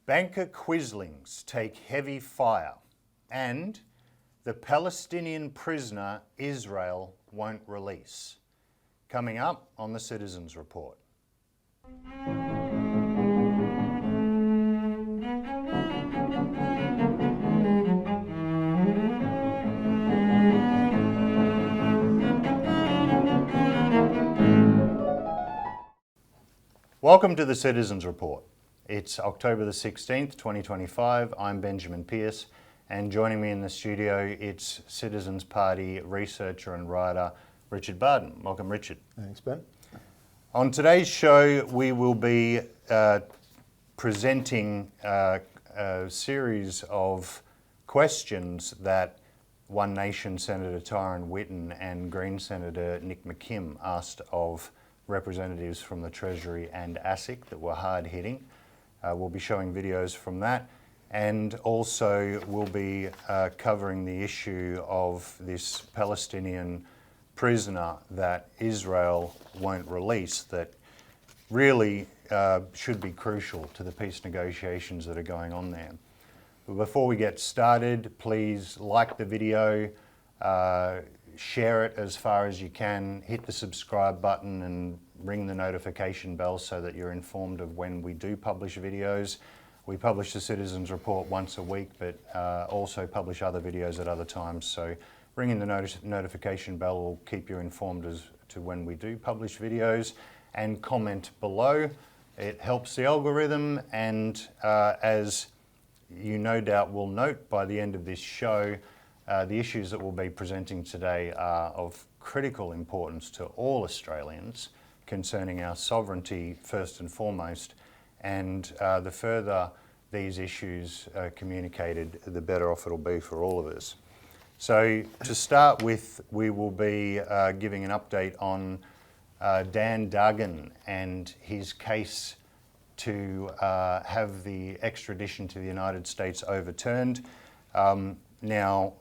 Banker Quislings take heavy fire, and the Palestinian prisoner Israel won't release. Coming up on the Citizens Report. Welcome to the Citizens Report. It's October the 16th, 2025. I'm Benjamin Pearce, and joining me in the studio, it's Citizens Party researcher and writer Richard Bardon. Welcome, Richard. Thanks, Ben. On today's show, we will be presenting a series of questions that One Nation Senator Tyron Whitten and Green Senator Nick McKim asked of representatives from the Treasury and ASIC that were hard-hitting. We'll be showing videos from that, and also we'll be covering the issue of this Palestinian prisoner that Israel won't release, that really should be crucial to the peace negotiations that are going on there. But before we get started, please like the video, share it as far as you can, hit the subscribe button and ring the notification bell so that you're informed of when we do publish videos. We publish the Citizens Report once a week, but also publish other videos at other times. So ringing the notification bell will keep you informed as to when we do publish videos, and comment below. It helps the algorithm, and as you no doubt will note by the end of this show, the issues that we'll be presenting today are of critical importance to all Australians, concerning our sovereignty first and foremost, and the further these issues are communicated, the better off it'll be for all of us. So to start with, we will be giving an update on Dan Duggan and his case to have the extradition to the United States overturned. Now,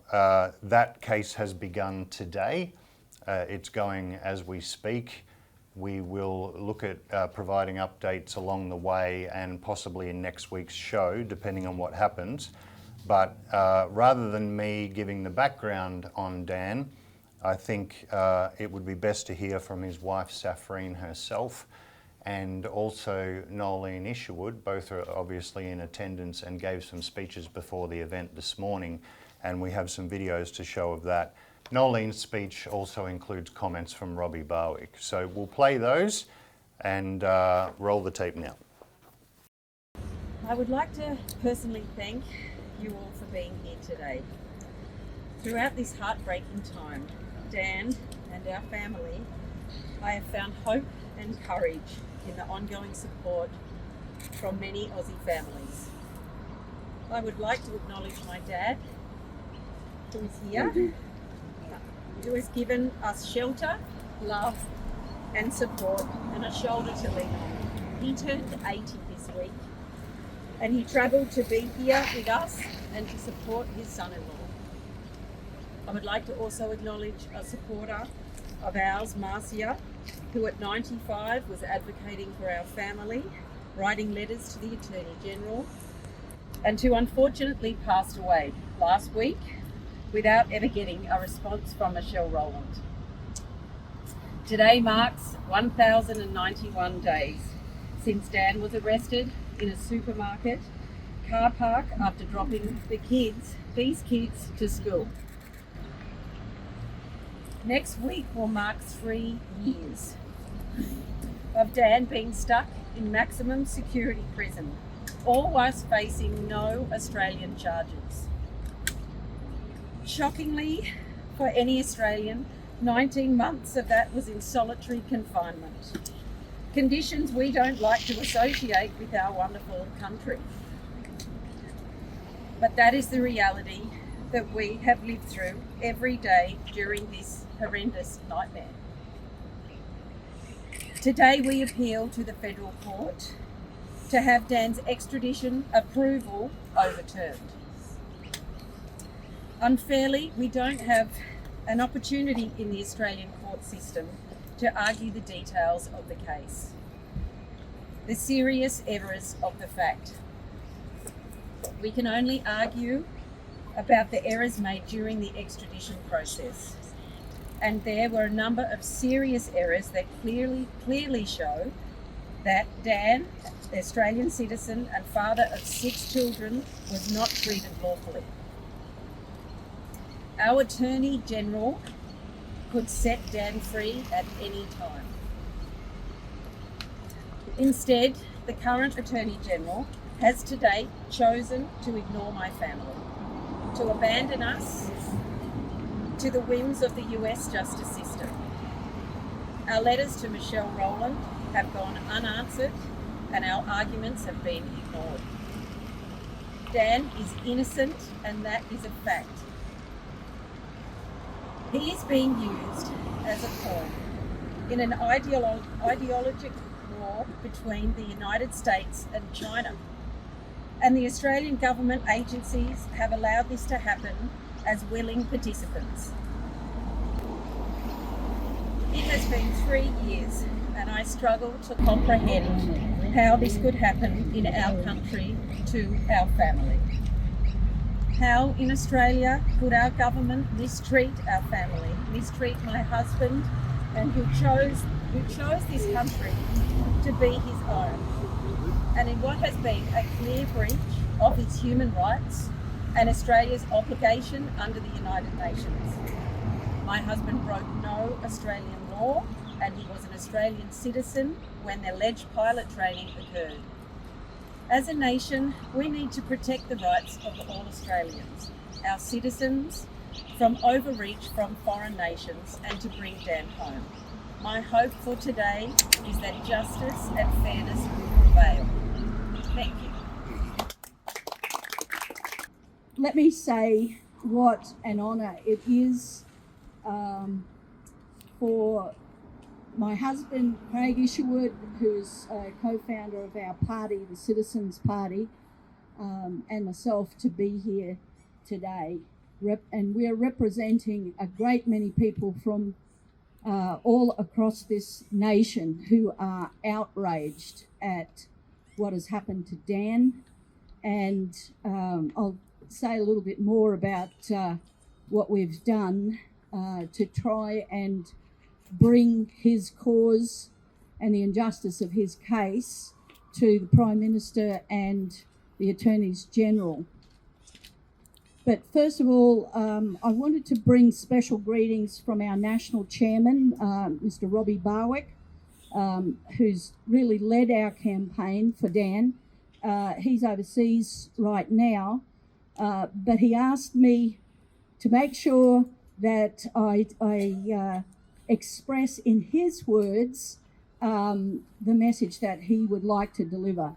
that case has begun today. It's going as we speak. We will look at providing updates along the way and possibly in next week's show, depending on what happens. But rather than me giving the background on Dan, I think it would be best to hear from his wife, Safreen, herself, and also Nolene Isherwood. Both are obviously in attendance and gave some speeches before the event this morning, and we have some videos to show of that. Nolene's speech also includes comments from Robbie Barwick. So we'll play those and roll the tape now. I would like to personally thank you all for being here today. Throughout this heartbreaking time, Dan and our family, I have found hope and courage in the ongoing support from many Aussie families. I would like to acknowledge my dad, who is here, who has given us shelter, love and support, and a shoulder to lean on. He turned 80 this week, and he travelled to be here with us and to support his son-in-law. I would like to also acknowledge a supporter of ours, Marcia, who at 95 was advocating for our family, writing letters to the Attorney General, and who unfortunately passed away last week without ever getting a response from Michelle Rowland. Today marks 1,091 days since Dan was arrested in a supermarket car park after dropping these kids to school. Next week will mark 3 years of Dan being stuck in maximum security prison, all whilst facing no Australian charges. Shockingly, for any Australian, 19 months of that was in solitary confinement. Conditions we don't like to associate with our wonderful country. But that is the reality that we have lived through every day during this horrendous nightmare. Today we appeal to the federal court to have Dan's extradition approval overturned. Unfairly, we don't have an opportunity in the Australian court system to argue the details of the case. The serious errors of the fact. We can only argue about the errors made during the extradition process. And there were a number of serious errors that clearly show that Dan, the Australian citizen and father of 6 children, was not treated lawfully. Our Attorney General could set Dan free at any time. Instead, the current Attorney General has to date chosen to ignore my family, to abandon us to the whims of the US justice system. Our letters to Michelle Rowland have gone unanswered and our arguments have been ignored. Dan is innocent and that is a fact. He is being used as a pawn in an ideological war between the United States and China. And the Australian government agencies have allowed this to happen as willing participants. It has been 3 years and I struggle to comprehend how this could happen in our country to our family. How in Australia could our government mistreat our family, mistreat my husband, and who chose this country to be his own, and in what has been a clear breach of his human rights and Australia's obligation under the United Nations. My husband broke no Australian law and he was an Australian citizen when the alleged pilot training occurred. As a nation, we need to protect the rights of all Australians, our citizens, from overreach from foreign nations and to bring Dan home. My hope for today is that justice and fairness will prevail. Thank you. Let me say what an honour it is for my husband, Craig Isherwood, who's a co-founder of our party, the Citizens Party, and myself to be here today. And we're representing a great many people from all across this nation who are outraged at what has happened to Dan. And I'll say a little bit more about what we've done to try and bring his cause and the injustice of his case to the Prime Minister and the Attorneys General. But first of all, I wanted to bring special greetings from our National Chairman, Mr. Robbie Barwick, who's really led our campaign for Dan. He's overseas right now, but he asked me to make sure that I express in his words the message that he would like to deliver.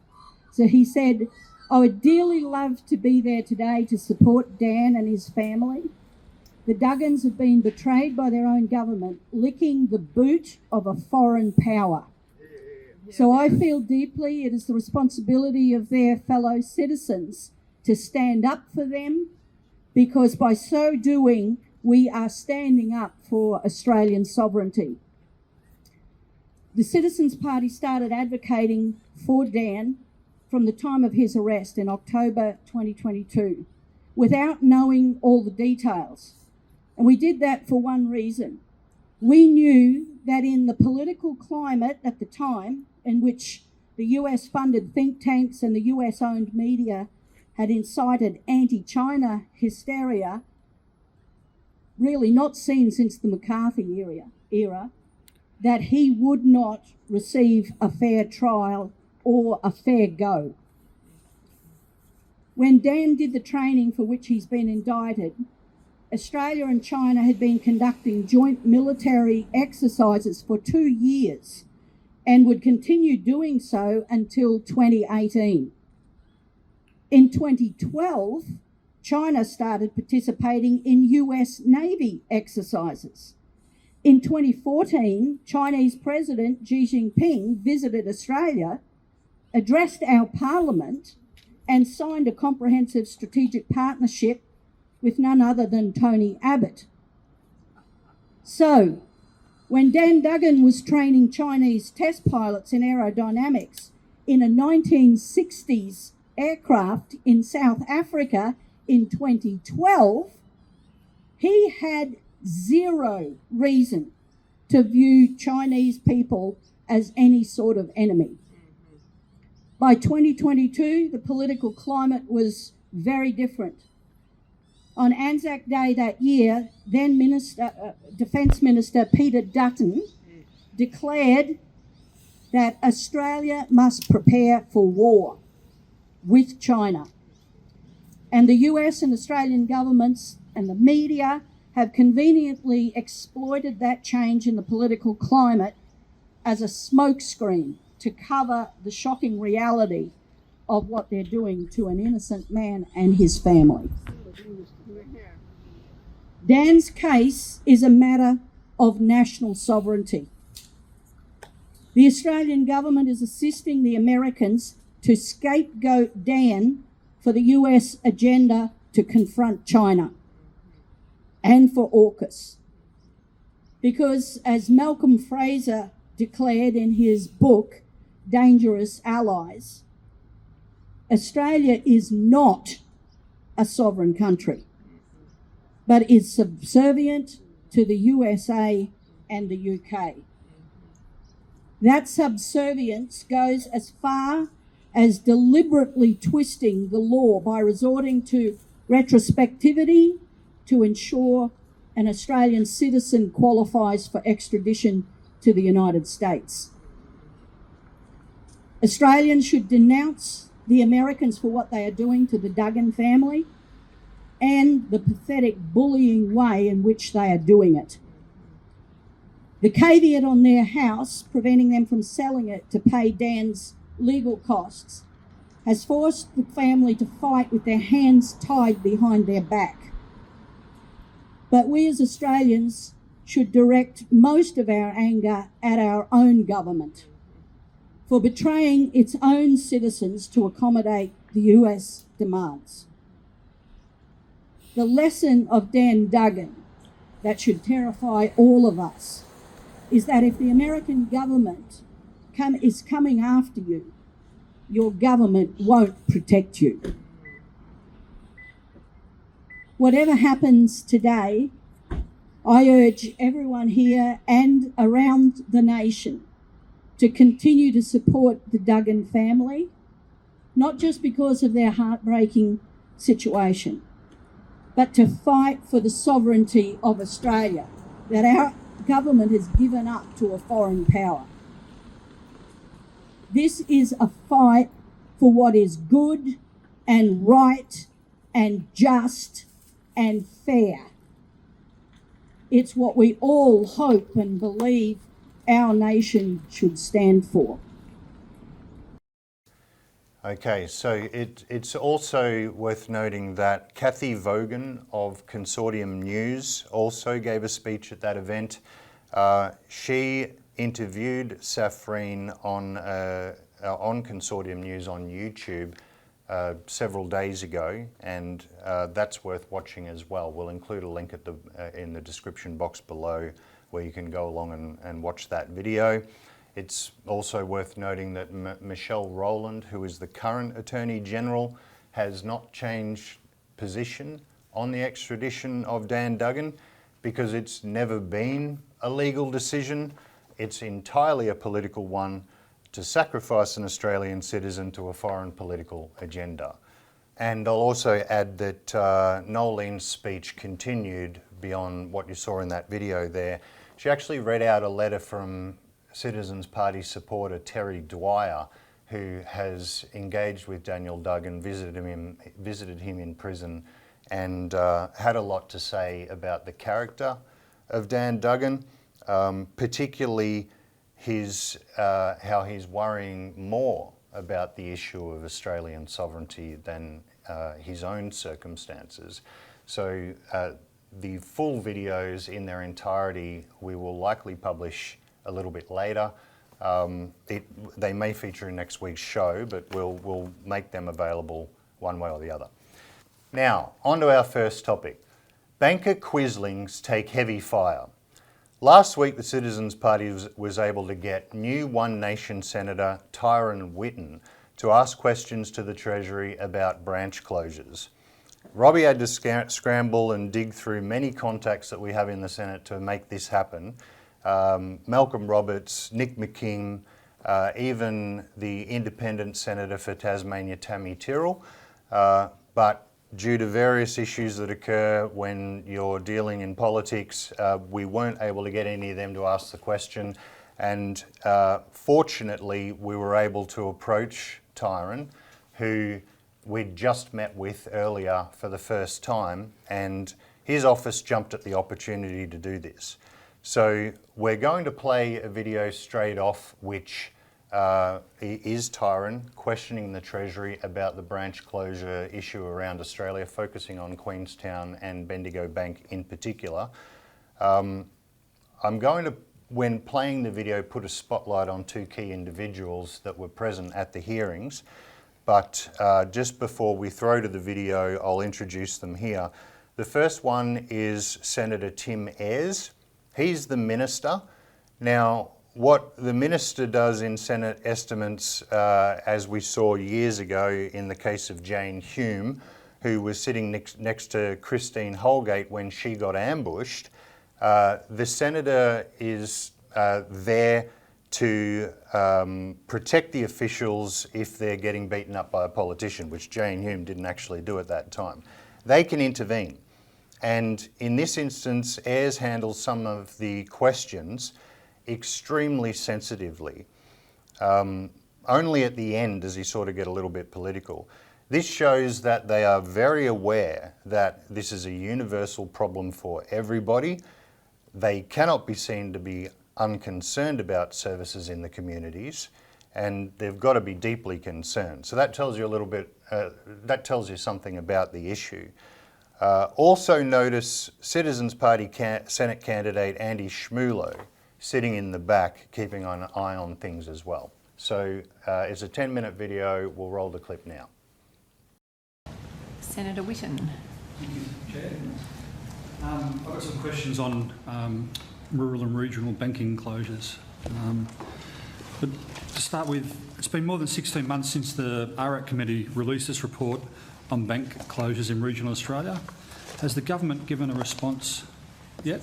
So he said, "I would dearly love to be there today to support Dan and his family. The Duggans have been betrayed by their own government, licking the boot of a foreign power. So I feel deeply it is the responsibility of their fellow citizens to stand up for them, because by so doing, we are standing up for Australian sovereignty." The Citizens Party started advocating for Dan from the time of his arrest in October 2022, without knowing all the details. And we did that for one reason. We knew that in the political climate at the time, in which the US-funded think tanks and the US-owned media had incited anti-China hysteria, really not seen since the McCarthy era, that he would not receive a fair trial or a fair go. When Dan did the training for which he's been indicted, Australia and China had been conducting joint military exercises for 2 years and would continue doing so until 2018. In 2012, China started participating in US Navy exercises. In 2014, Chinese President Xi Jinping visited Australia, addressed our parliament, and signed a comprehensive strategic partnership with none other than Tony Abbott. So, when Dan Duggan was training Chinese test pilots in aerodynamics in a 1960s aircraft in South Africa in 2012, he had zero reason to view Chinese people as any sort of enemy. By 2022, the political climate was very different. On Anzac Day that year, then Defence Minister Peter Dutton declared that Australia must prepare for war with China. And the US and Australian governments and the media have conveniently exploited that change in the political climate as a smokescreen to cover the shocking reality of what they're doing to an innocent man and his family. Dan's case is a matter of national sovereignty. The Australian government is assisting the Americans to scapegoat Dan for the US agenda to confront China and for AUKUS. Because as Malcolm Fraser declared in his book, Dangerous Allies, Australia is not a sovereign country, but is subservient to the USA and the UK. That subservience goes as far as deliberately twisting the law by resorting to retrospectivity to ensure an Australian citizen qualifies for extradition to the United States. Australians should denounce the Americans for what they are doing to the Duggan family and the pathetic bullying way in which they are doing it. The caveat on their house, preventing them from selling it to pay Dan's legal costs, has forced the family to fight with their hands tied behind their back. But we as Australians should direct most of our anger at our own government for betraying its own citizens to accommodate the US demands. The lesson of Dan Duggan that should terrify all of us is that if the American government is coming after you, your government won't protect you. Whatever happens today, I urge everyone here and around the nation to continue to support the Duggan family, not just because of their heartbreaking situation, but to fight for the sovereignty of Australia that our government has given up to a foreign power. This is a fight for what is good and right and just and fair. It's what we all hope and believe our nation should stand for. Okay, so it's also worth noting that Kathy Vaughan of Consortium News also gave a speech at that event. She interviewed Safreen on Consortium News on YouTube several days ago, and that's worth watching as well. We'll include a link at in the description box below where you can go along and watch that video. It's also worth noting that Michelle Rowland, who is the current Attorney General, has not changed position on the extradition of Dan Duggan because it's never been a legal decision. It's entirely a political one to sacrifice an Australian citizen to a foreign political agenda. And I'll also add that Nolene's speech continued beyond what you saw in that video there. She actually read out a letter from Citizens Party supporter Terry Dwyer, who has engaged with Daniel Duggan, visited him in prison, and had a lot to say about the character of Dan Duggan, particularly how he's worrying more about the issue of Australian sovereignty than his own circumstances. So the full videos in their entirety we will likely publish a little bit later. They may feature in next week's show, but we'll make them available one way or the other. Now, on to our first topic. Banker Quislings take heavy fire. Last week, the Citizens Party was able to get new One Nation Senator Tyron Whitten to ask questions to the Treasury about branch closures. Robbie had to scramble and dig through many contacts that we have in the Senate to make this happen. Malcolm Roberts, Nick McKim, even the independent senator for Tasmania, Tammy Tyrrell. But due to various issues that occur when you're dealing in politics, we weren't able to get any of them to ask the question. And fortunately, we were able to approach Tyron, who we'd just met with earlier for the first time, and his office jumped at the opportunity to do this. So we're going to play a video straight off, which is Tyron questioning the Treasury about the branch closure issue around Australia, focusing on Queenstown and Bendigo Bank in particular. I'm going to, when playing the video, put a spotlight on two key individuals that were present at the hearings. But just before we throw to the video, I'll introduce them here. The first one is Senator Tim Ayres. He's the minister. Now, what the minister does in Senate estimates, as we saw years ago in the case of Jane Hume, who was sitting next to Christine Holgate when she got ambushed, the senator is there to protect the officials if they're getting beaten up by a politician, which Jane Hume didn't actually do at that time. They can intervene. And in this instance, Ayres handles some of the questions extremely sensitively. Only at the end does he sort of get a little bit political. This shows that they are very aware that this is a universal problem for everybody. They cannot be seen to be unconcerned about services in the communities, and they've got to be deeply concerned. So that tells you a little bit, that tells you something about the issue. Also notice Citizens Party Senate candidate Andy Schmulo sitting in the back, keeping an eye on things as well. So it's a 10-minute video. We'll roll the clip now. Senator Whitten. Thank you, Chair. I've got some questions on rural and regional banking closures. But to start with, it's been more than 16 months since the RAC Committee released this report on bank closures in regional Australia. Has the government given a response yet?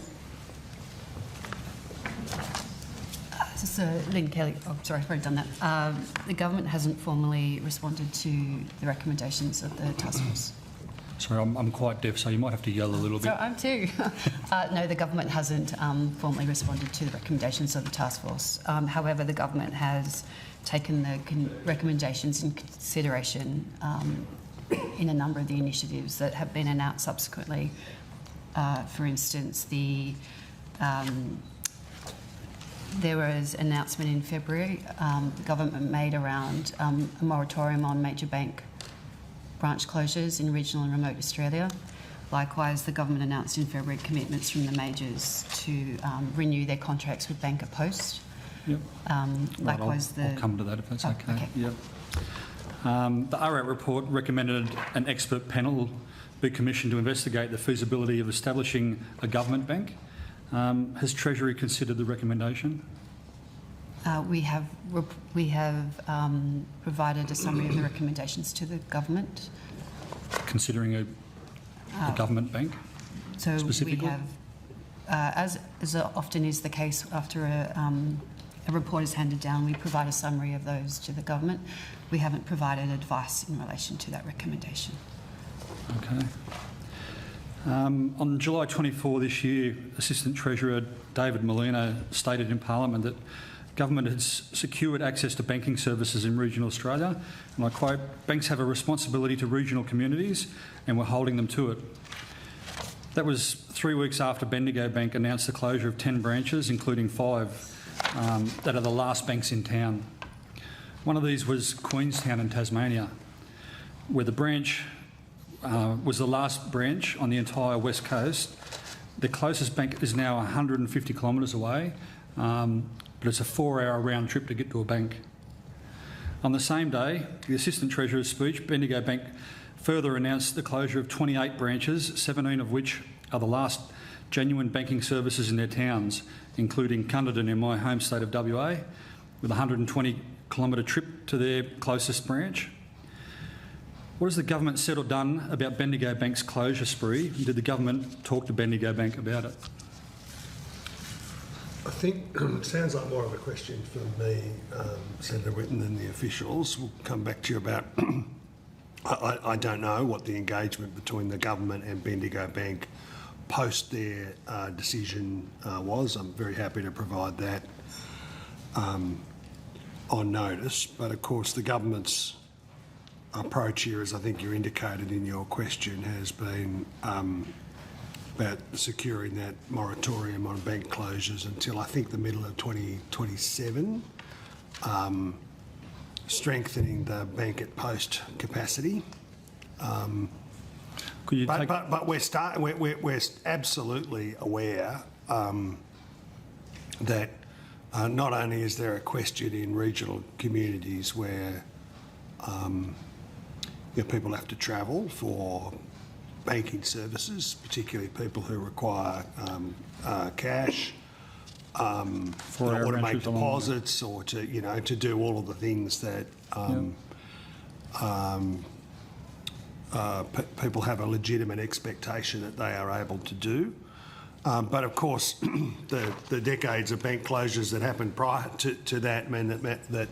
So Lynn Kelly, oh sorry, I've already done that. The government hasn't formally responded to the recommendations of the task force. Sorry, I'm quite deaf, so you might have to yell a little bit. So I'm too. No, the government hasn't formally responded to the recommendations of the task force. However, the government has taken the recommendations in consideration in a number of the initiatives that have been announced subsequently. For instance, there was an announcement in February the government made around a moratorium on major bank branch closures in regional and remote Australia. Likewise, the government announced in February commitments from the majors to renew their contracts with Banker Post. Yep. Likewise, I'll come to that if that's okay. Okay. Yep. The RAC report recommended an expert panel be commissioned to investigate the feasibility of establishing a government bank. Has Treasury considered the recommendation? We have provided a summary of the recommendations to the government. Considering a government bank? So specifically? We have, as often is the case after a report is handed down, we provide a summary of those to the government. We haven't provided advice in relation to that recommendation. Okay. On July 24 this year, Assistant Treasurer David Molina stated in Parliament that government has secured access to banking services in regional Australia, and I quote, "Banks have a responsibility to regional communities and we're holding them to it." That was 3 weeks after Bendigo Bank announced the closure of 10 branches, including 5 that are the last banks in town. One of these was Queenstown in Tasmania, where the branch was the last branch on the entire west coast. The closest bank is now 150 kilometres away, but it's a 4-hour round trip to get to a bank. On the same day, the Assistant Treasurer's speech, Bendigo Bank further announced the closure of 28 branches, 17 of which are the last genuine banking services in their towns, including Cunderdin in my home state of WA, with 120 kilometre trip to their closest branch. What has the government said or done about Bendigo Bank's closure spree? Did the government talk to Bendigo Bank about it? I think it sounds like more of a question for me, Senator Whitten, than the officials. We'll come back to you about... I don't know what the engagement between the government and Bendigo Bank post their decision was. I'm very happy to provide that on notice. But of course, the government's approach here, as I think you indicated in your question, has been about securing that moratorium on bank closures until I think the middle of 2027, strengthening the bank at post capacity. Could you But we're absolutely aware that not only is there a question in regional communities where people have to travel for banking services, particularly people who require cash, For or to our make branches along deposits, or to do all of the things that people have a legitimate expectation that they are able to do. But of course, the decades of bank closures that happened prior to that meant that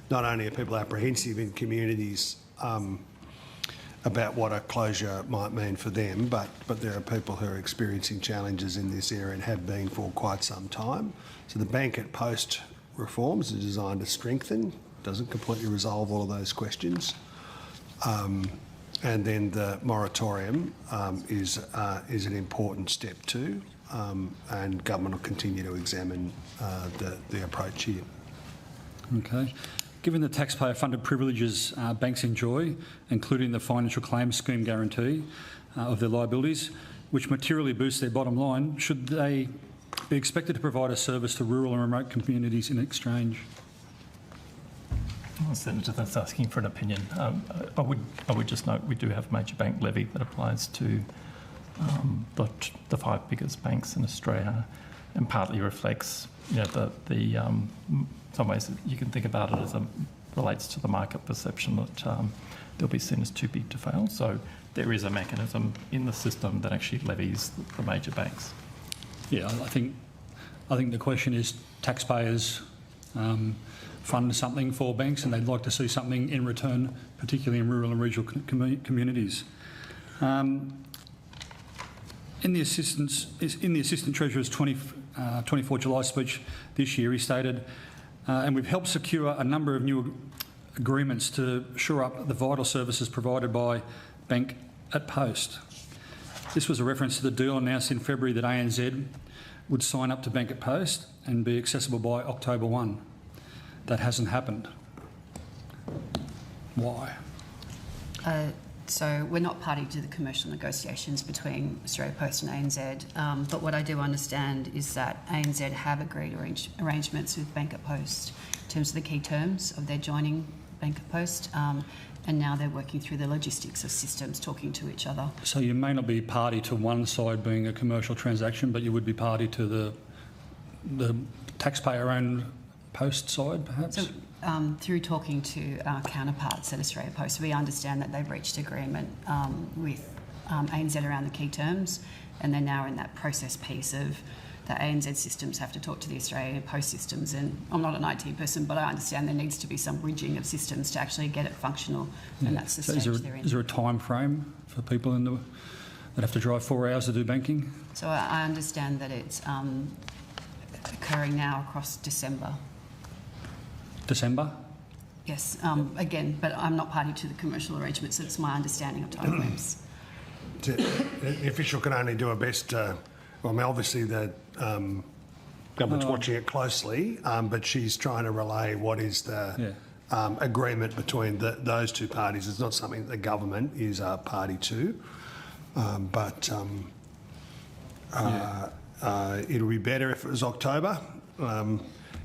not only are people apprehensive in communities about what a closure might mean for them, but there are people who are experiencing challenges in this area and have been for quite some time. So the bank at post reforms are designed to strengthen, doesn't completely resolve all of those questions. And then the moratorium is an important step too, and government will continue to examine the approach here. Okay. Given the taxpayer-funded privileges banks enjoy, including the financial claims scheme guarantee of their liabilities, which materially boosts their bottom line, should they be expected to provide a service to rural and remote communities in exchange? Well, Senator, that's asking for an opinion. I would just note we do have a major bank levy that applies to the 5 biggest banks in Australia, and partly reflects, some ways you can think about it as relates to the market perception that they'll be seen as too big to fail. So there is a mechanism in the system that actually levies the major banks. Yeah, I think the question is taxpayers fund something for banks, and they'd like to see something in return, particularly in rural and regional communities. In the Assistant Treasurer's 24 July speech this year, he stated, and we've helped secure a number of new agreements to shore up the vital services provided by Bank at Post. This was a reference to the deal announced in February that ANZ would sign up to Bank at Post and be accessible by October 1. That hasn't happened. Why? So we're not party to the commercial negotiations between Australia Post and ANZ, but what I do understand is that ANZ have agreed arrangements with Bank at Post in terms of the key terms of their joining Bank at Post, and now they're working through the logistics of systems talking to each other. So you may not be party to one side being a commercial transaction, but you would be party to the taxpayer-owned Post side, perhaps? So, through talking to our counterparts at Australia Post, we understand that they've reached agreement with ANZ around the key terms, and they're now in that process piece of the ANZ systems have to talk to the Australia Post systems. And I'm not an IT person, but I understand there needs to be some bridging of systems to actually get it functional, and that's the stage they're in. Is there a time frame for people that have to drive 4 hours to do banking? So I understand that it's occurring now across December. December? Yes, again, but I'm not party to the commercial arrangements, so it's my understanding of timeframes. The official can only do her best. Obviously the government's watching it closely, but she's trying to relay what is the agreement between those two parties. It's not something that the government is a party to, but it'll be better if it was October.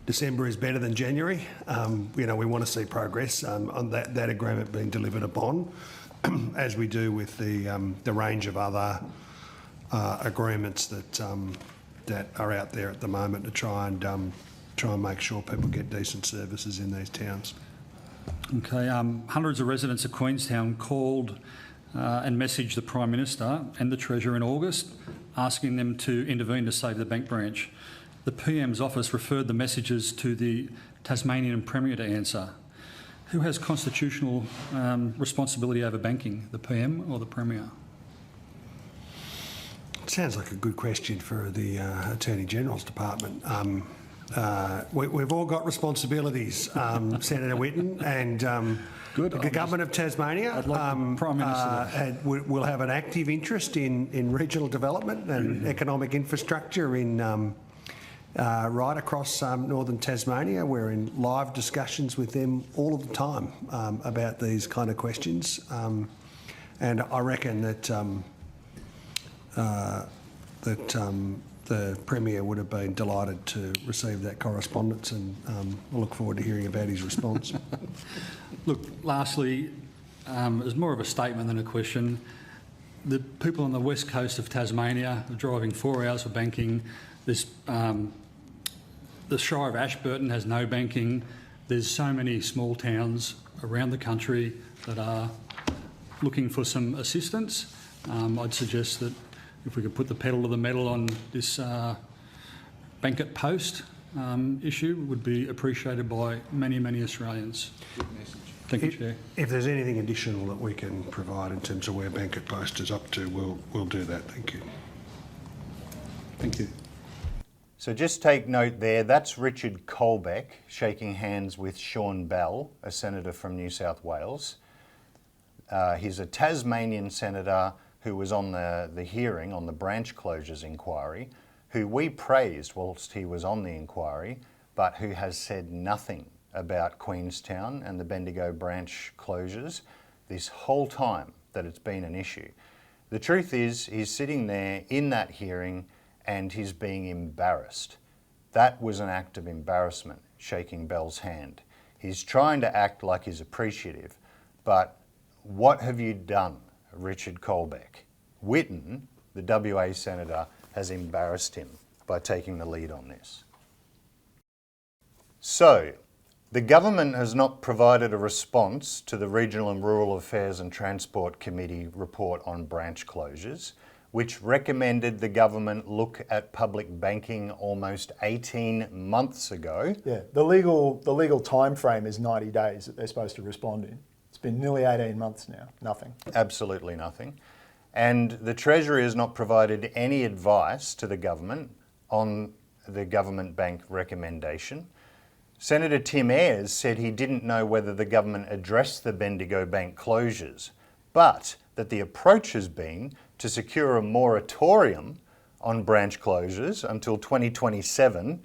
December is better than January. We want to see progress on that agreement being delivered upon, as we do with the range of other agreements that are out there at the moment to try and try and make sure people get decent services in these towns. Okay, hundreds of residents of Queenstown called and messaged the Prime Minister and the Treasurer in August, asking them to intervene to save the bank branch. The PM's office referred the messages to the Tasmanian Premier to answer. Who has constitutional responsibility over banking, the PM or the Premier? It sounds like a good question for the Attorney General's Department. We've all got responsibilities, Senator Whitten, and Good. the Government of Tasmania I'd like the Prime Minister will have an active interest in regional development and economic infrastructure in right across northern Tasmania. We're in live discussions with them all of the time about these kind of questions, and I reckon that the Premier would have been delighted to receive that correspondence, and we'll look forward to hearing about his response. Look, lastly, it's more of a statement than a question. The people on the west coast of Tasmania are driving 4 hours for banking. There's, the Shire of Ashburton has no banking. There's so many small towns around the country that are looking for some assistance. I'd suggest that if we could put the pedal to the metal on this bank at post issue, would be appreciated by many, many Australians. Thank you, Chair. If there's anything additional that we can provide in terms of where Bank at Post is up to, we'll do that. Thank you. Thank you. So just take note there, that's Richard Colbeck shaking hands with Sean Bell, a senator from New South Wales. He's a Tasmanian senator who was on the hearing on the branch closures inquiry, who we praised whilst he was on the inquiry, but who has said nothing about Queenstown and the Bendigo branch closures this whole time that it's been an issue. The truth is, he's sitting there in that hearing and he's being embarrassed. That was an act of embarrassment, shaking Bell's hand. He's trying to act like he's appreciative, but what have you done, Richard Colbeck? Whitten, the WA senator, has embarrassed him by taking the lead on this. So, the government has not provided a response to the Regional and Rural Affairs and Transport Committee report on branch closures, which recommended the government look at public banking almost 18 months ago. Yeah, the legal time frame is 90 days that they're supposed to respond in. It's been nearly 18 months now, nothing. Absolutely nothing. And the Treasury has not provided any advice to the government on the government bank recommendation. Senator Tim Ayres said he didn't know whether the government addressed the Bendigo bank closures, but that the approach has been to secure a moratorium on branch closures until 2027.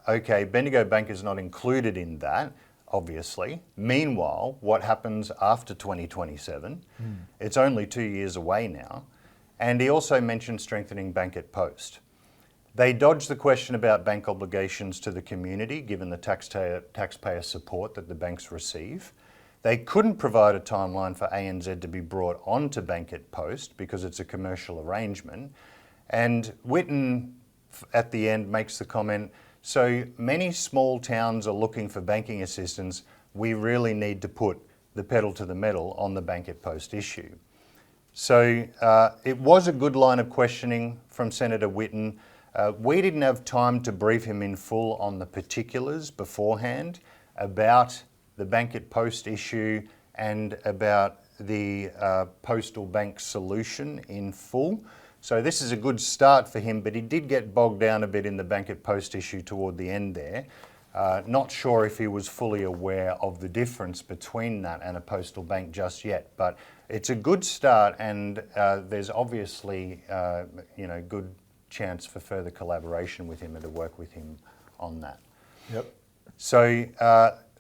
Okay, Bendigo Bank is not included in that, obviously. Meanwhile, what happens after 2027? It's only 2 years away now. And he also mentioned strengthening Bank at Post. They dodged the question about bank obligations to the community, given the taxpayer support that the banks receive. They couldn't provide a timeline for ANZ to be brought onto Bank at Post because it's a commercial arrangement. And Whitten, at the end, makes the comment, so many small towns are looking for banking assistance, we really need to put the pedal to the metal on the Bank at Post issue. So it was a good line of questioning from Senator Whitten. We didn't have time to brief him in full on the particulars beforehand about the Bank at Post issue and about the postal bank solution in full. So this is a good start for him, but he did get bogged down a bit in the Bank at Post issue toward the end there. Not sure if he was fully aware of the difference between that and a postal bank just yet, but it's a good start, and there's obviously good chance for further collaboration with him and to work with him on that. Yep. So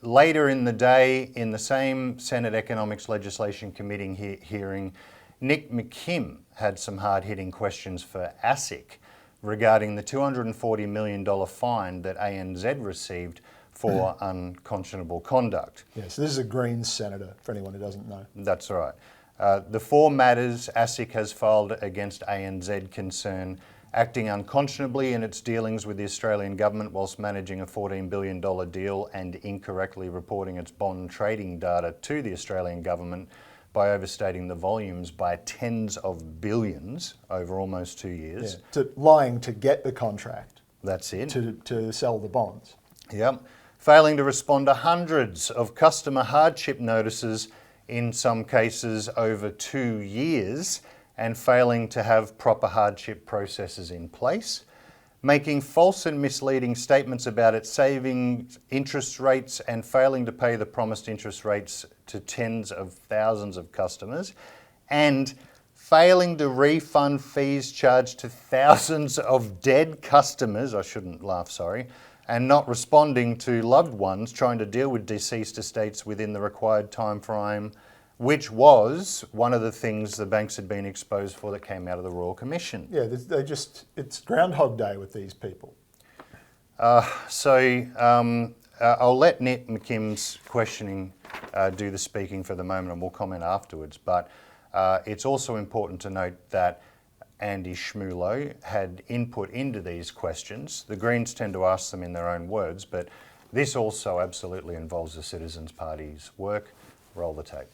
later in the day, in the same Senate Economics Legislation Committee hearing, Nick McKim had some hard-hitting questions for ASIC regarding the $240 million fine that ANZ received for unconscionable conduct. Yeah, so this is a Greens senator, for anyone who doesn't know. That's right. The four matters ASIC has filed against ANZ concern acting unconscionably in its dealings with the Australian government whilst managing a $14 billion deal and incorrectly reporting its bond trading data to the Australian government by overstating the volumes by tens of billions over almost 2 years. Lying to get the contract. That's it. To sell the bonds. Yep. Failing to respond to hundreds of customer hardship notices, in some cases over 2 years, and failing to have proper hardship processes in place, making false and misleading statements about its savings interest rates and failing to pay the promised interest rates to tens of thousands of customers, and failing to refund fees charged to thousands of dead customers, I shouldn't laugh, sorry, and not responding to loved ones trying to deal with deceased estates within the required time frame, which was one of the things the banks had been exposed for that came out of the Royal Commission. Yeah, it's Groundhog Day with these people. I'll let Nick McKim's questioning do the speaking for the moment, and we'll comment afterwards. But it's also important to note that Andy Schmulo had input into these questions. The Greens tend to ask them in their own words, but this also absolutely involves the Citizens Party's work. Roll the tape.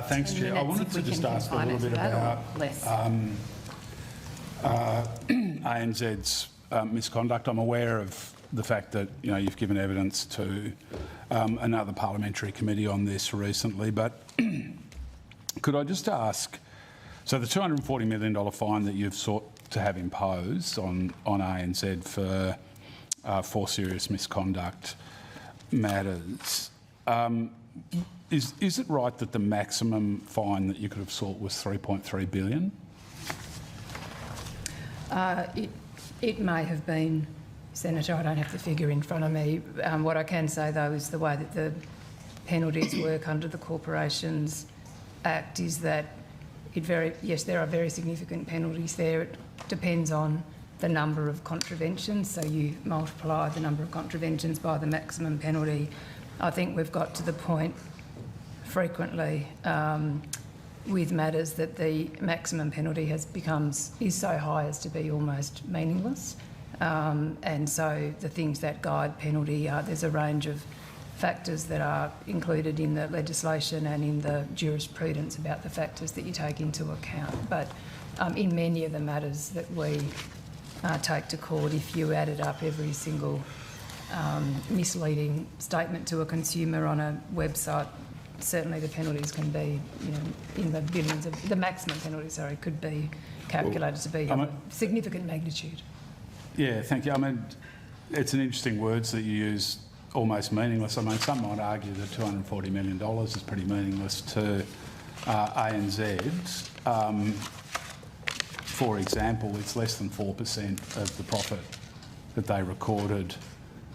Thanks, Chair. I wanted to just ask a little bit about ANZ's misconduct. I'm aware of the fact that you've given evidence to another parliamentary committee on this recently, but could I just ask, so the $240 million fine that you've sought to have imposed on ANZ for serious misconduct matters, is it right that the maximum fine that you could have sought was $3.3 billion? It may have been, Senator. I don't have the figure in front of me. What I can say, though, is the way that the penalties work under the Corporations Act is that yes, there are very significant penalties there. It depends on the number of contraventions, so you multiply the number of contraventions by the maximum penalty. I think we've got to the point frequently with matters that the maximum penalty is so high as to be almost meaningless. And so the things that guide penalty, there's a range of factors that are included in the legislation and in the jurisprudence about the factors that you take into account. But in many of the matters that we take to court, if you added up every single misleading statement to a consumer on a website, certainly the penalties can be, in the billions of, the maximum penalty, could be calculated to be of a significant magnitude. Yeah, thank you. I mean, it's an interesting words that you use, almost meaningless. I mean, some might argue that $240 million is pretty meaningless to ANZ. For example, it's less than 4% of the profit that they recorded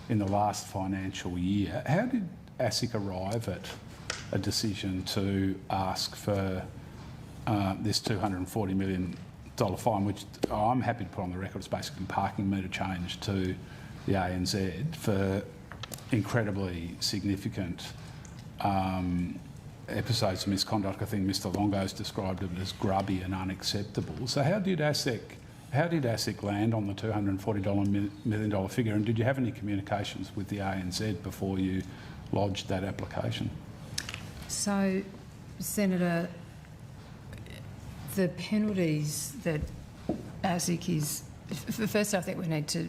in the last financial year. How did ASIC arrive at a decision to ask for this $240 million fine, which I'm happy to put on the record is basically parking meter change to the ANZ for incredibly significant episodes of misconduct? I think Mr Longo's described it as grubby and unacceptable. So how did ASIC land on the $240 million figure, and did you have any communications with the ANZ before you lodged that application? So, Senator, the penalties that ASIC is... First, I think we need to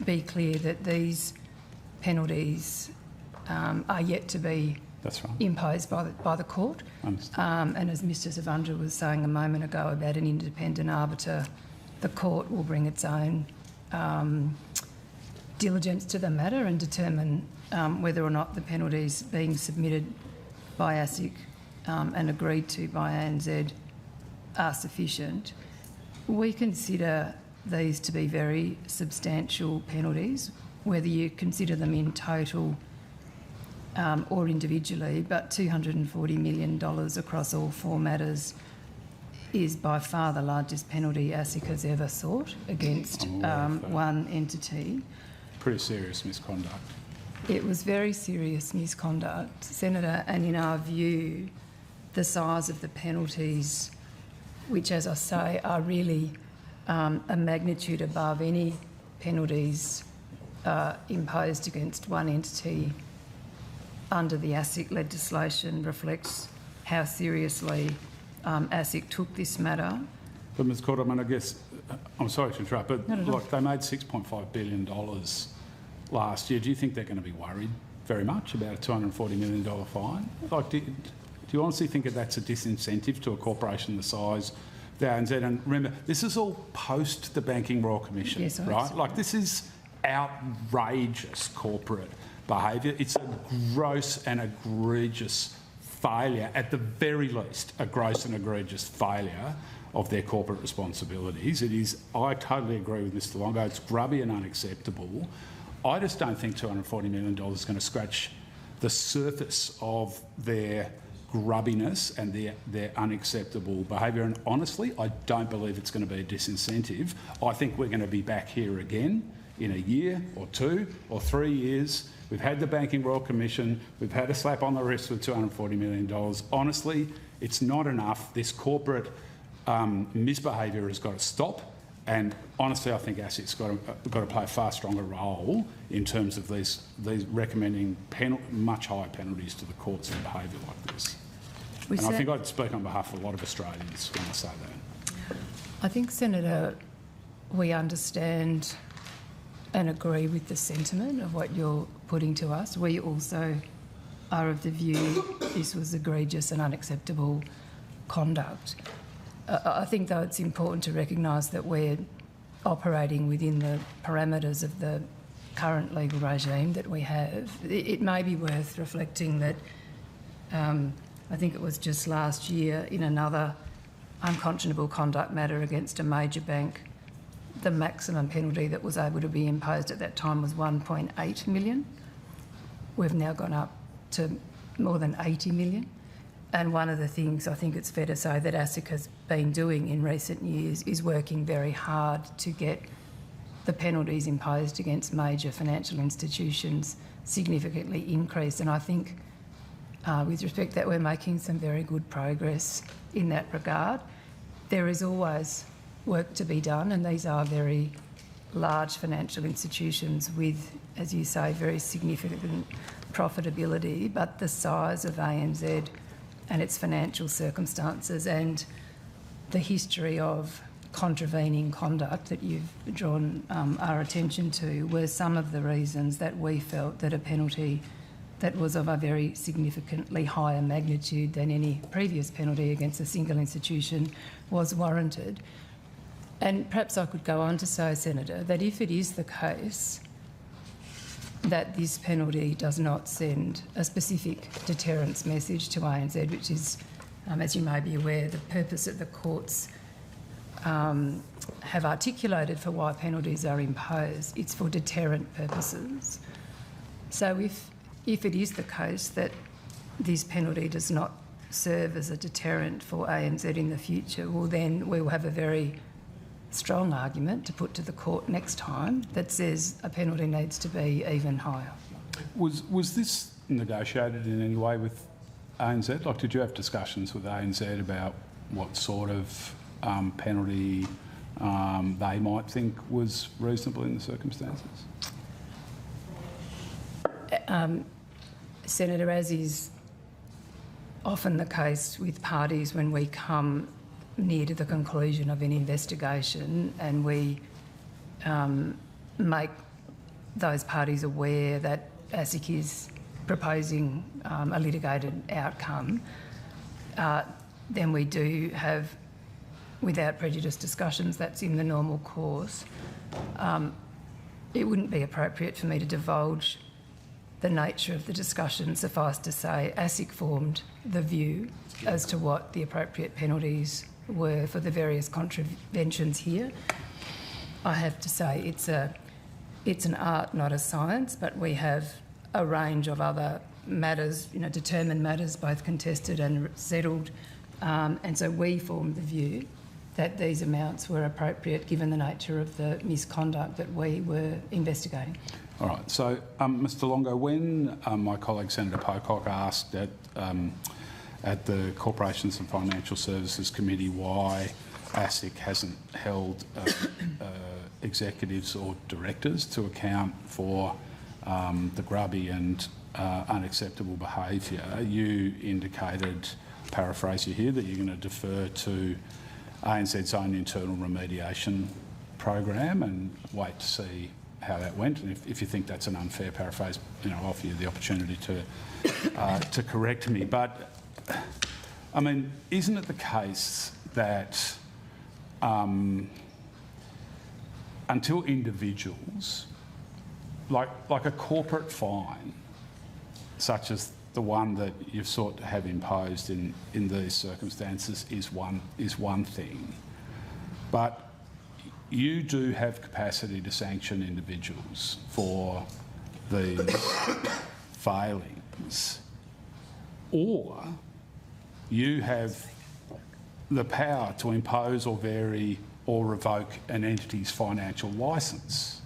be clear that these penalties are yet to be imposed by the court. And as Mr Zavundra was saying a moment ago about an independent arbiter, the court will bring its own diligence to the matter and determine whether or not the penalties being submitted by ASIC and agreed to by ANZ are sufficient. We consider these to be very substantial penalties, whether you consider them in total or individually, but $240 million across all four matters is by far the largest penalty ASIC has ever sought against one entity. Pretty serious misconduct. It was very serious misconduct, Senator, and in our view, the size of the penalties, which, as I say, are really a magnitude above any penalties imposed against one entity under the ASIC legislation reflects how seriously ASIC took this matter. But Ms Court, I mean, I guess, I'm sorry to interrupt, but like they made $6.5 billion last year. Do you think they're going to be worried very much about a $240 million fine? Like, do you honestly think that that's a disincentive to a corporation the size of the ANZ? And remember, this is all post the Banking Royal Commission, yes, right? Like, this is outrageous corporate behaviour. It's a gross and egregious failure, at the very least, a gross and egregious failure of their corporate responsibilities. It is, I totally agree with Mr Longo, it's grubby and unacceptable. I just don't think $240 million is going to scratch the surface of their grubbiness and their unacceptable behaviour. And honestly, I don't believe it's going to be a disincentive. I think we're going to be back here again in a year or 2 or 3 years. We've had the Banking Royal Commission, we've had a slap on the wrist with $240 million. Honestly, it's not enough. This corporate misbehaviour has got to stop. And honestly, I think ASIC's got to play a far stronger role in terms of these recommending much higher penalties to the courts for behaviour like this. And I think I'd speak on behalf of a lot of Australians when I say that. I think, Senator, we understand and agree with the sentiment of what you're putting to us. We also are of the view this was egregious and unacceptable conduct. I think, though, it's important to recognise that we're operating within the parameters of the current legal regime that we have. It may be worth reflecting that I think it was just last year in another unconscionable conduct matter against a major bank, the maximum penalty that was able to be imposed at that time was $1.8 million. We've now gone up to more than $80 million. And one of the things I think it's fair to say that ASIC has been doing in recent years is working very hard to get the penalties imposed against major financial institutions significantly increased. And I think with respect to that, we're making some very good progress in that regard. There is always work to be done, and these are very large financial institutions with, as you say, very significant profitability, but the size of ANZ and its financial circumstances and the history of contravening conduct that you've drawn our attention to were some of the reasons that we felt that a penalty that was of a very significantly higher magnitude than any previous penalty against a single institution was warranted. And perhaps I could go on to say, Senator, that if it is the case that this penalty does not send a specific deterrence message to ANZ, which is, as you may be aware, the purpose that the courts have articulated for why penalties are imposed. It's for deterrent purposes. So if it is the case that this penalty does not serve as a deterrent for ANZ in the future, well, then we will have a very strong argument to put to the court next time that says a penalty needs to be even higher. Was this negotiated in any way with ANZ? Like, did you have discussions with ANZ about what sort of penalty they might think was reasonable in the circumstances? Senator, as is often the case with parties when we come near to the conclusion of an investigation and we make those parties aware that ASIC is proposing a litigated outcome, then we do have, without prejudice, discussions. That's in the normal course. It wouldn't be appropriate for me to divulge the nature of the discussion. Suffice to say, ASIC formed the view as to what the appropriate penalties were for the various contraventions here. I have to say it's an art, not a science, but we have a range of other matters, determined matters, both contested and settled, and so we formed the view that these amounts were appropriate given the nature of the misconduct that we were investigating. All right. So, Mr Longo, when my colleague Senator Pocock asked at the Corporations and Financial Services Committee why ASIC hasn't held executives or directors to account for the grubby and unacceptable behaviour. You indicated, paraphrase you here, that you're going to defer to ANZ's own internal remediation program and wait to see how that went. And if you think that's an unfair paraphrase, I'll offer you the opportunity to correct me. But I mean, isn't it the case that until individuals, like a corporate fine, such as the one that you've sought to have imposed in these circumstances, is one thing, but you do have capacity to sanction individuals for these failings, or you have the power to impose or vary or revoke an entity's financial licence.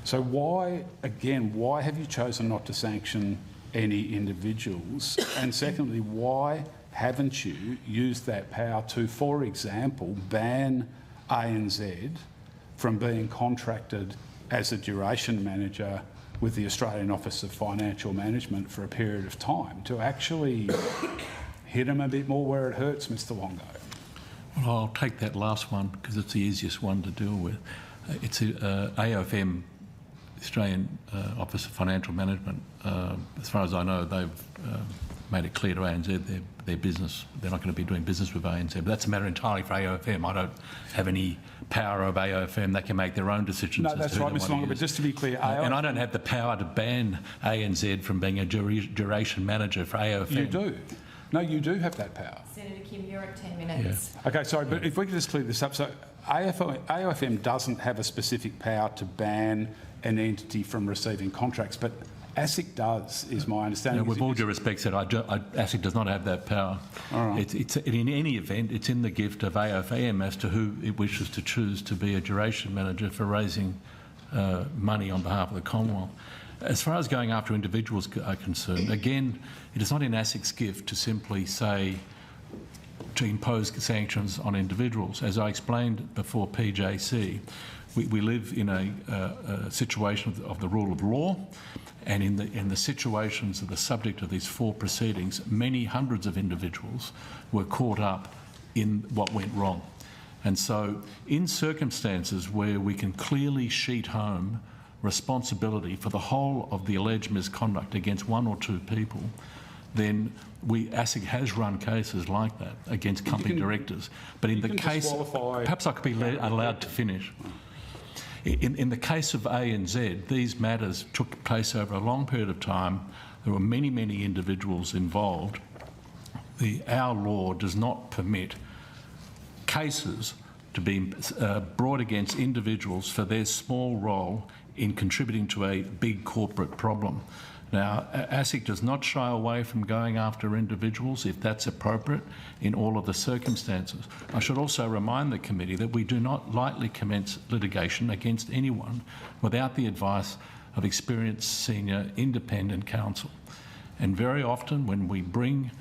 So why have you chosen not to sanction any individuals? And secondly, why haven't you used that power to, for example, ban ANZ from being contracted as a duration manager with the Australian Office of Financial Management for a period of time, to actually hit them a bit more where it hurts, Mr. Longo? Well, I'll take that last one because it's the easiest one to deal with. It's AOFM, Australian Office of Financial Management. As far as I know, they've made it clear to ANZ their business, they're not going to be doing business with ANZ. But that's a matter entirely for AOFM. I don't have any power of AOFM. They can make their own decisions. No, that's right, Mr. Longo, but just to be clear... and I don't have the power to ban ANZ from being a duration manager for AOFM. You do. No, you do have that power. Senator Kim, you're at 10 minutes. Yeah. Okay, sorry, but if we could just clear this up. So AOFM doesn't have a specific power to ban an entity from receiving contracts, but ASIC does, is my understanding. With all due respect, ASIC does not have that power. All right. It's in any event, it's in the gift of AOFM as to who it wishes to choose to be a duration manager for raising money on behalf of the Commonwealth. As far as going after individuals are concerned, again, it is not in ASIC's gift to simply say to impose sanctions on individuals. As I explained before PJC, we live in a situation of the rule of law, and in the situations of the subject of these 4 proceedings, many hundreds of individuals were caught up in what went wrong. And so in circumstances where we can clearly sheet home responsibility for the whole of the alleged misconduct against 1 or 2 people, then ASIC has run cases like that against company directors. But in the case, perhaps I could be allowed to finish. In the case of ANZ, these matters took place over a long period of time. There were many, many individuals involved. Our law does not permit cases to be brought against individuals for their small role in contributing to a big corporate problem. Now, ASIC does not shy away from going after individuals if that's appropriate in all of the circumstances. I should also remind the committee that we do not lightly commence litigation against anyone without the advice of experienced senior independent counsel. And very often when we bring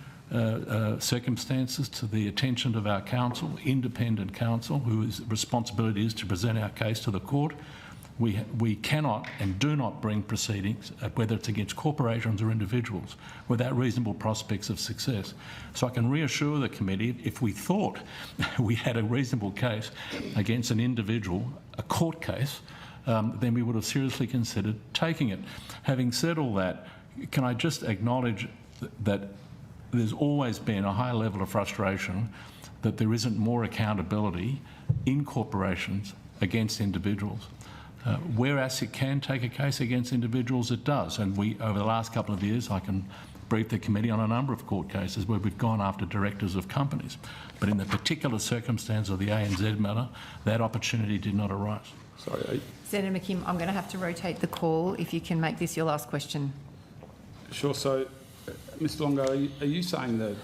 circumstances to the attention of our counsel, independent counsel, whose responsibility is to present our case to the court, we cannot and do not bring proceedings, whether it's against corporations or individuals, without reasonable prospects of success. So I can reassure the committee, if we thought we had a reasonable case against an individual, a court case, then we would have seriously considered taking it. Having said all that, can I just acknowledge that there's always been a high level of frustration that there isn't more accountability in corporations against individuals. Where ASIC can take a case against individuals, it does. And we, over the last couple of years, I can brief the committee on a number of court cases where we've gone after directors of companies. But in the particular circumstance of the ANZ matter, that opportunity did not arise. Sorry. Senator McKim, I'm going to have to rotate the call if you can make this your last question. Sure. So, Mr. Longo, are you saying that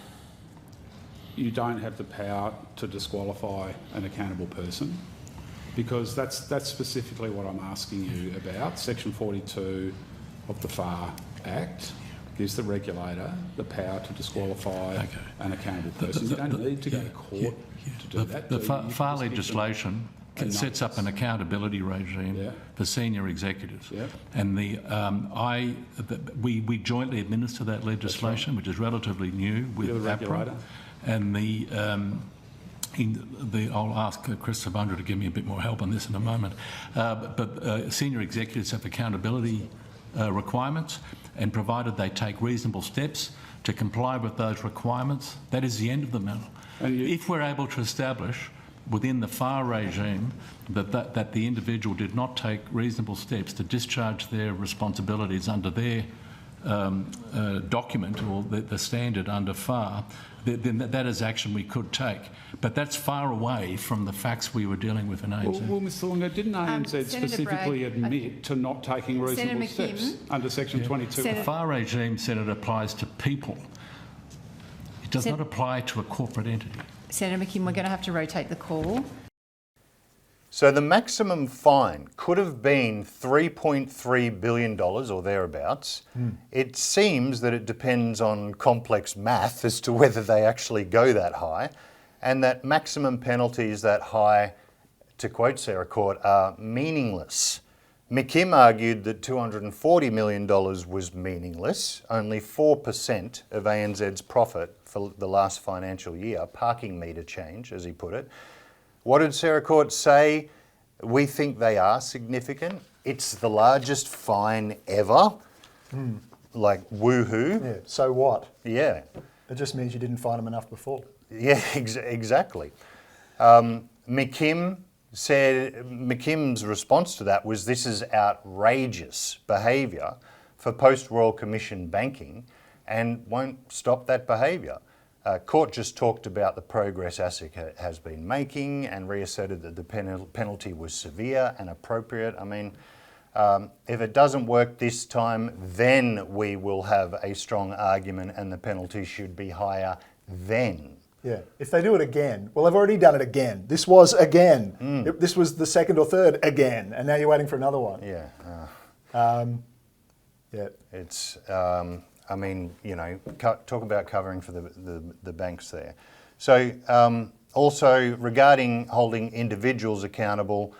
you don't have the power to disqualify an accountable person? Because that's specifically what I'm asking you about, Section 42 of the FAR Act. gives the regulator the power to disqualify an accountable person. You don't need to go to court to do that. The FAR legislation sets up an accountability regime for senior executives, and we jointly administer that legislation, which is relatively new with APRA, and I'll ask Chris Sabundra to give me a bit more help on this in a moment. But senior executives have accountability requirements, and provided they take reasonable steps to comply with those requirements, that is the end of the matter. If we're able to establish within the FAR regime that the individual did not take reasonable steps to discharge their responsibilities under their document or the standard under FAR, then that is action we could take. But that's far away from the facts we were dealing with in ANZ. Well, Ms Thorne, didn't ANZ specifically admit to not taking reasonable steps under Section 22? The FAR regime, Senator, applies to people. It does not apply to a corporate entity. Senator McKim, we're going to have to rotate the call. So the maximum fine could have been $3.3 billion or thereabouts. It seems that it depends on complex math as to whether they actually go that high, and that maximum penalties that high, to quote Sarah Court, are meaningless. McKim argued that $240 million was meaningless, only 4% of ANZ's profit for the last financial year, parking meter change, as he put it. What did Sarah Court say? We think they are significant. It's the largest fine ever. Like, woohoo. Yeah, so what? Yeah. It just means you didn't fine them enough before. Yeah, exactly. McKim's response to that was, this is outrageous behaviour for post-Royal Commission banking and won't stop that behaviour. Court just talked about the progress ASIC has been making and reasserted that the penalty was severe and appropriate. I mean, if it doesn't work this time, then we will have a strong argument and the penalty should be higher then. Yeah, if they do it again, well, they've already done it again. This was again. This was the second or third again, and now you're waiting for another one. Yeah. Yeah. It's, I mean, you know, talk about covering for the banks there. So also regarding holding individuals accountable,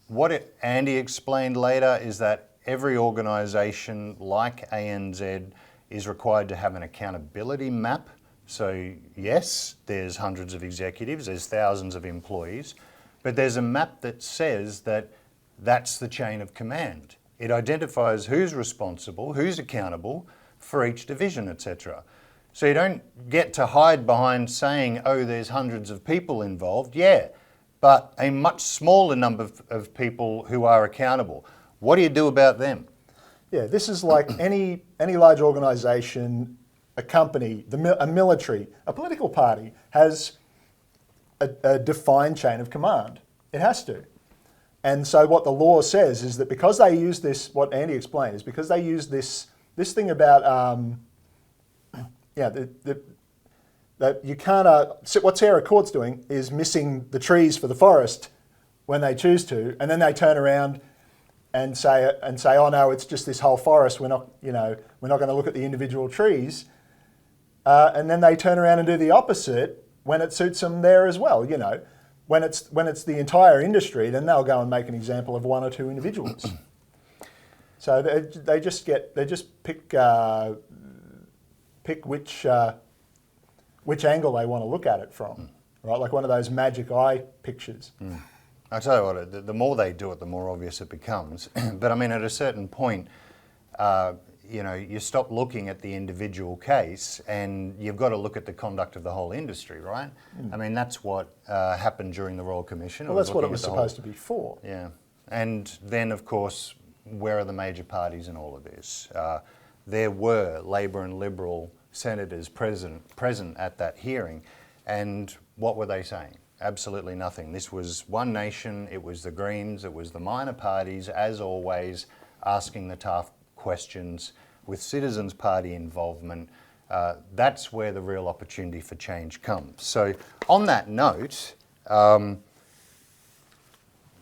what Andy explained later is that every organisation like ANZ is required to have an accountability map. So yes, there's hundreds of executives, there's thousands of employees, but there's a map that says that that's the chain of command. It identifies who's responsible, who's accountable for each division, etc. So you don't get to hide behind saying, oh, there's hundreds of people involved. Yeah, but a much smaller number of people who are accountable. What do you do about them? Yeah, this is like any large organisation, a company, a military, a political party has a defined chain of command. It has to. And so what the law says is that because they use this, what Andy explained, is because they use this thing about, that you can't, what Sarah Court's doing is missing the trees for the forest when they choose to, and then they turn around and say, oh no, it's just this whole forest, we're not going to look at the individual trees. And then they turn around and do the opposite when it suits them there as well. You know, when it's the entire industry, then they'll go and make an example of one or two individuals. So they just pick which angle they want to look at it from, right? Like one of those magic eye pictures. I tell you what, the more they do it, the more obvious it becomes. But I mean, at a certain point, you stop looking at the individual case and you've got to look at the conduct of the whole industry, right? I mean, that's what happened during the Royal Commission. Well, that's what it was supposed to be for. Yeah. And then, of course, where are the major parties in all of this? There were Labor and Liberal senators present at that hearing, and what were they saying? Absolutely nothing. This was one nation, it was the Greens, it was the minor parties, as always, asking the tough questions with Citizens Party involvement. That's where the real opportunity for change comes. So on that note,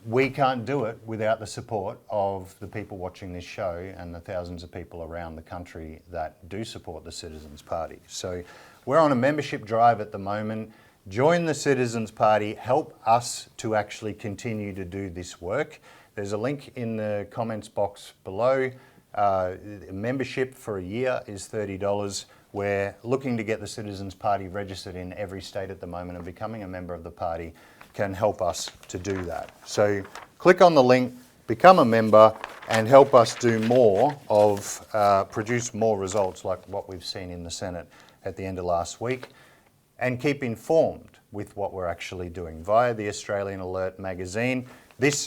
we can't do it without the support of the people watching this show and the thousands of people around the country that do support the Citizens Party. So we're on a membership drive at the moment. Join the Citizens Party, help us to actually continue to do this work. There's a link in the comments box below. Membership for a year is $30. We're looking to get the Citizens Party registered in every state at the moment, and becoming a member of the party can help us to do that. So click on the link, become a member, and help us do more of, produce more results like what we've seen in the Senate at the end of last week, and keep informed with what we're actually doing via the Australian Alert magazine. This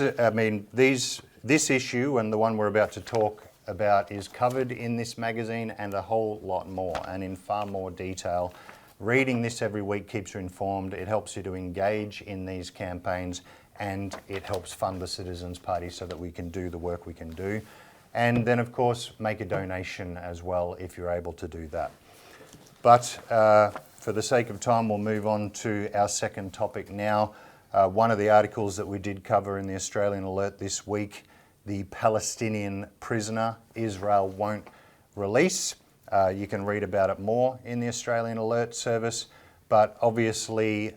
issue and the one we're about to talk about is covered in this magazine and a whole lot more, and in far more detail. Reading this every week keeps you informed. It helps you to engage in these campaigns, and it helps fund the Citizens Party so that we can do the work we can do. And then, of course, make a donation as well if you're able to do that. But for the sake of time, we'll move on to our second topic now. One of the articles that we did cover in the Australian Alert this week, the Palestinian prisoner Israel won't release. You can read about it more in the Australian Alert service, but obviously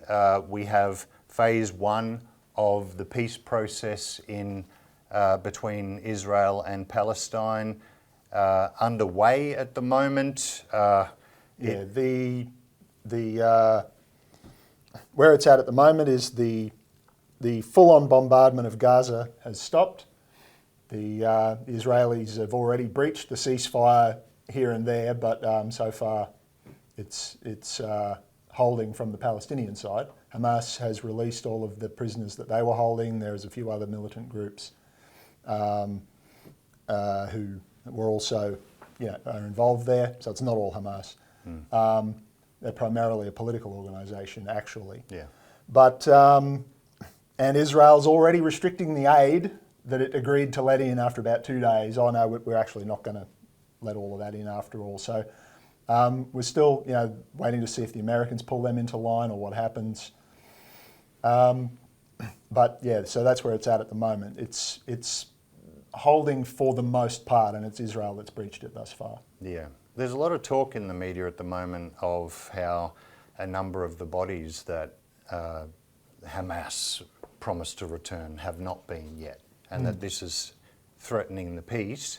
we have phase one of the peace process in between Israel and Palestine underway at the moment. The where it's at the moment is the full-on bombardment of Gaza has stopped. The Israelis have already breached the ceasefire here and there, but so far it's holding from the Palestinian side. Hamas has released all of the prisoners that they were holding. There's a few other militant groups who were also are involved there, so it's not all Hamas. They're primarily a political organisation, actually. Yeah. But and Israel's already restricting the aid that it agreed to let in after about 2 days. Oh no, we're actually not going to let all of that in after all. So we're still, waiting to see if the Americans pull them into line or what happens. But yeah, so that's where it's at the moment. It's holding for the most part, and it's Israel that's breached it thus far. Yeah. There's a lot of talk in the media at the moment of how a number of the bodies that Hamas promised to return have not been yet, and that this is threatening the peace.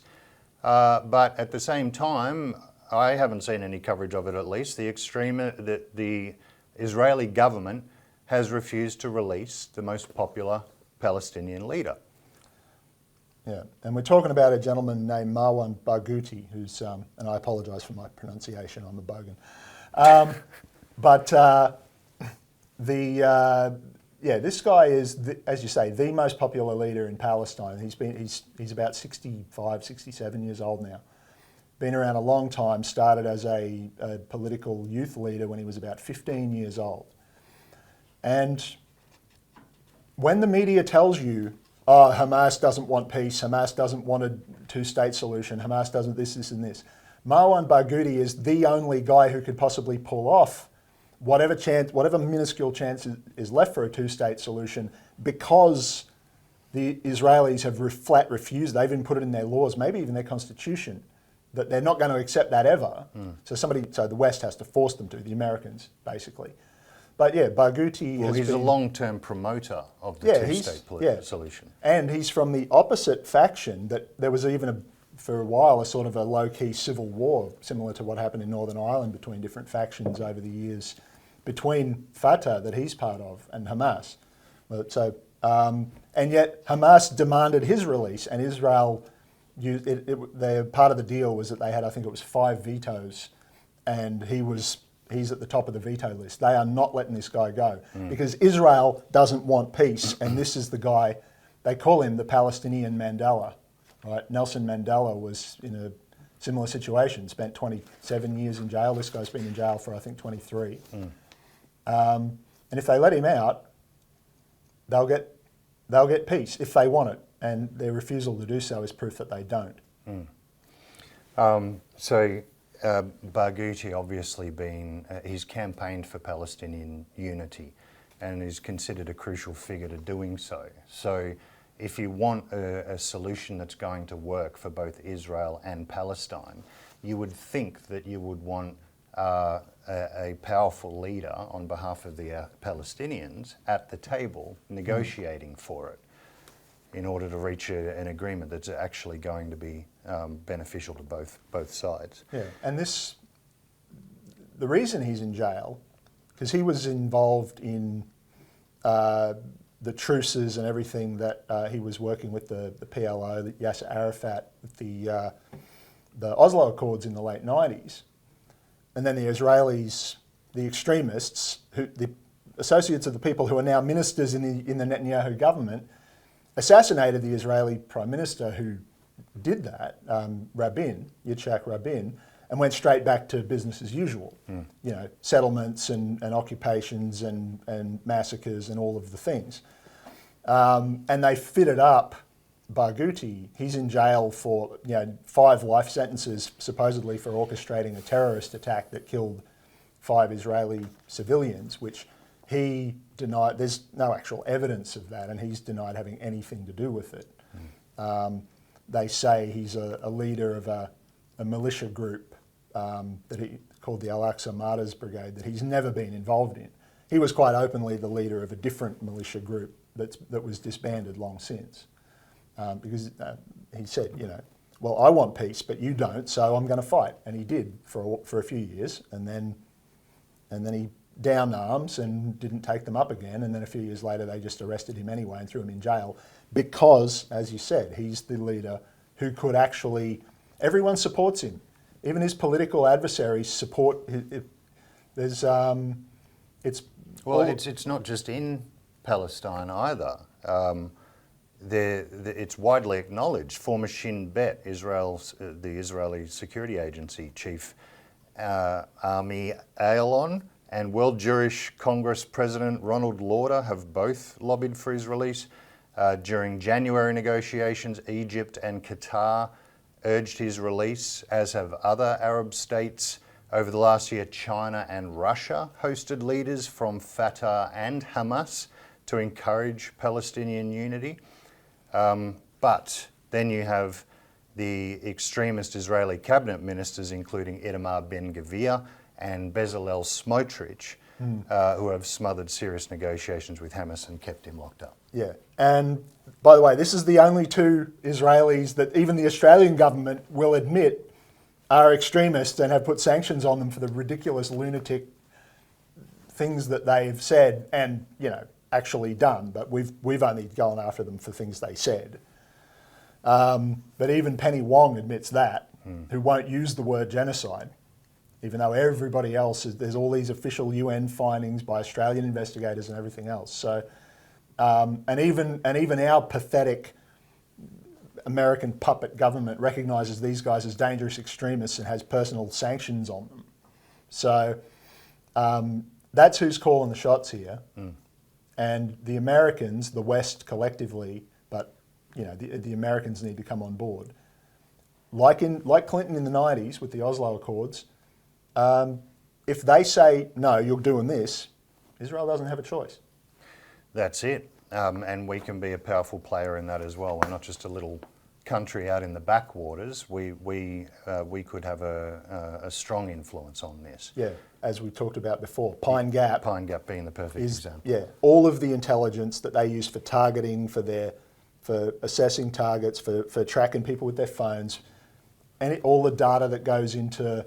But at the same time, I haven't seen any coverage of it, at least. The Israeli government has refused to release the most popular Palestinian leader. Yeah, and we're talking about a gentleman named Marwan Barghouti, who's, and I apologise for my pronunciation, I'm a bogan. This guy is, as you say, the most popular leader in Palestine. He's about 65, 67 years old now. Been around a long time, started as a political youth leader when he was about 15 years old. And when the media tells you, oh, Hamas doesn't want peace, Hamas doesn't want a two-state solution, Hamas doesn't this and this, Marwan Barghouti is the only guy who could possibly pull off whatever minuscule chance is left for a two-state solution, because the Israelis have flat refused. They've even put it in their laws, maybe even their constitution, that they're not going to accept that ever. So the West has to force them to, the Americans, basically. But yeah, Barghouti he's a long-term promoter of the two-state solution. And he's from the opposite faction. That there was even for a while a sort of a low-key civil war, similar to what happened in Northern Ireland between different factions over the years, between Fatah that he's part of and Hamas. So, and yet Hamas demanded his release, and Israel used part of the deal was that they had, I think it was 5 vetoes, and he's at the top of the veto list. They are not letting this guy go because Israel doesn't want peace, and this is the guy, they call him the Palestinian Mandela, right? Nelson Mandela was in a similar situation, spent 27 years in jail. This guy's been in jail for, I think, 23. And if they let him out, they'll get peace if they want it, and their refusal to do so is proof that they don't. Barghouti obviously he's campaigned for Palestinian unity. and is considered a crucial figure to doing so. So if you want a solution that's going to work for both Israel and Palestine, you would think that you would want a powerful leader on behalf of the Palestinians at the table negotiating for it in order to reach an agreement that's actually going to be beneficial to both sides. Yeah, and the reason he's in jail, because he was involved in the truces and everything that he was working with the PLO, the Yasser Arafat, the Oslo Accords in the late 90s. And then the Israelis, the extremists, the associates of the people who are now ministers in the Netanyahu government, assassinated the Israeli Prime Minister who did that, Yitzhak Rabin, and went straight back to business as usual. You know, settlements and occupations and massacres and all of the things. And they fitted up Barghouti. He's in jail for 5 life sentences, supposedly for orchestrating a terrorist attack that killed 5 Israeli civilians, which he denied. There's no actual evidence of that, and he's denied having anything to do with it. They say he's a leader of a militia group that he called the Al-Aqsa Martyrs Brigade that he's never been involved in. He was quite openly the leader of a different militia group that was disbanded long since. Because he said, well, I want peace, but you don't, so I'm going to fight. And he did for a few years, and then he downed arms and didn't take them up again. And then a few years later, they just arrested him anyway and threw him in jail because, as you said, he's the leader who could actually. Everyone supports him, even his political adversaries support. It's not just in Palestine either. It's widely acknowledged. Former Shin Bet, the Israeli security agency chief, Ami Ayalon, and World Jewish Congress President Ronald Lauder have both lobbied for his release. During January negotiations, Egypt and Qatar urged his release, as have other Arab states. Over the last year, China and Russia hosted leaders from Fatah and Hamas to encourage Palestinian unity. But then you have the extremist Israeli cabinet ministers, including Itamar Ben-Gvir and Bezalel Smotrich, who have smothered serious negotiations with Hamas and kept him locked up. Yeah, and by the way, this is the only 2 Israelis that even the Australian government will admit are extremists and have put sanctions on them for the ridiculous lunatic things that they've said and, actually done, but we've only gone after them for things they said. But even Penny Wong admits that, who won't use the word genocide, even though everybody else there's all these official UN findings by Australian investigators and everything else. So, and even our pathetic American puppet government recognises these guys as dangerous extremists and has personal sanctions on them. So that's who's calling the shots here. And the Americans, the West collectively, but the Americans need to come on board. Like Clinton in the 90s with the Oslo Accords, if they say, no, you're doing this, Israel doesn't have a choice. That's it. And we can be a powerful player in that as well. We're not just a little country out in the backwaters. We could have a strong influence on this. Yeah, as we talked about before, Pine Gap being the perfect example. Yeah, all of the intelligence that they use for targeting, for assessing targets, for tracking people with their phones, and all the data that goes into,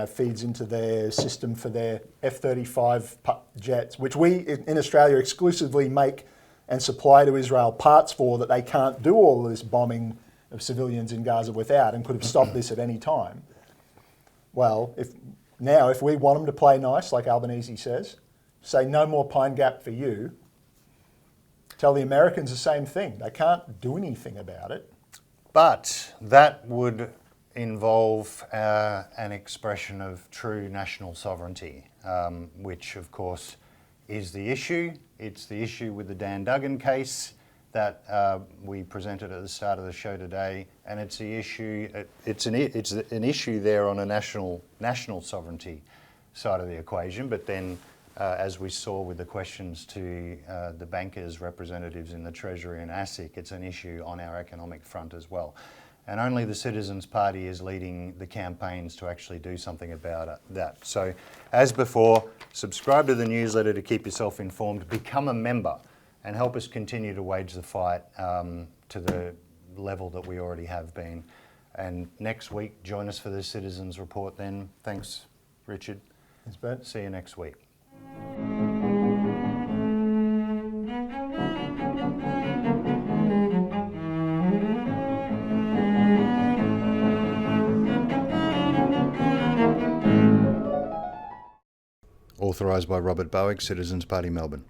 feeds into their system for their F-35 jets, which we in Australia exclusively make and supply to Israel parts for, that they can't do all of this bombing of civilians in Gaza without, and could have stopped this at any time. Well, if we want them to play nice, like Albanese says, say no more Pine Gap for you, tell the Americans the same thing. They can't do anything about it. But that would involve an expression of true national sovereignty, which of course is the issue. It's the issue with the Dan Duggan case that we presented at the start of the show today, and it's the issue. It's an issue there on a national sovereignty side of the equation. But then as we saw with the questions to the bankers' representatives in the Treasury and ASIC, it's an issue on our economic front as well. And only the Citizens Party is leading the campaigns to actually do something about that. So, as before, subscribe to the newsletter to keep yourself informed, become a member, and help us continue to wage the fight to the level that we already have been. And next week, join us for the Citizens Report then. Thanks, Richard. Thanks, Brent. See you next week. Authorised by Robert Bowick, Citizens Party, Melbourne.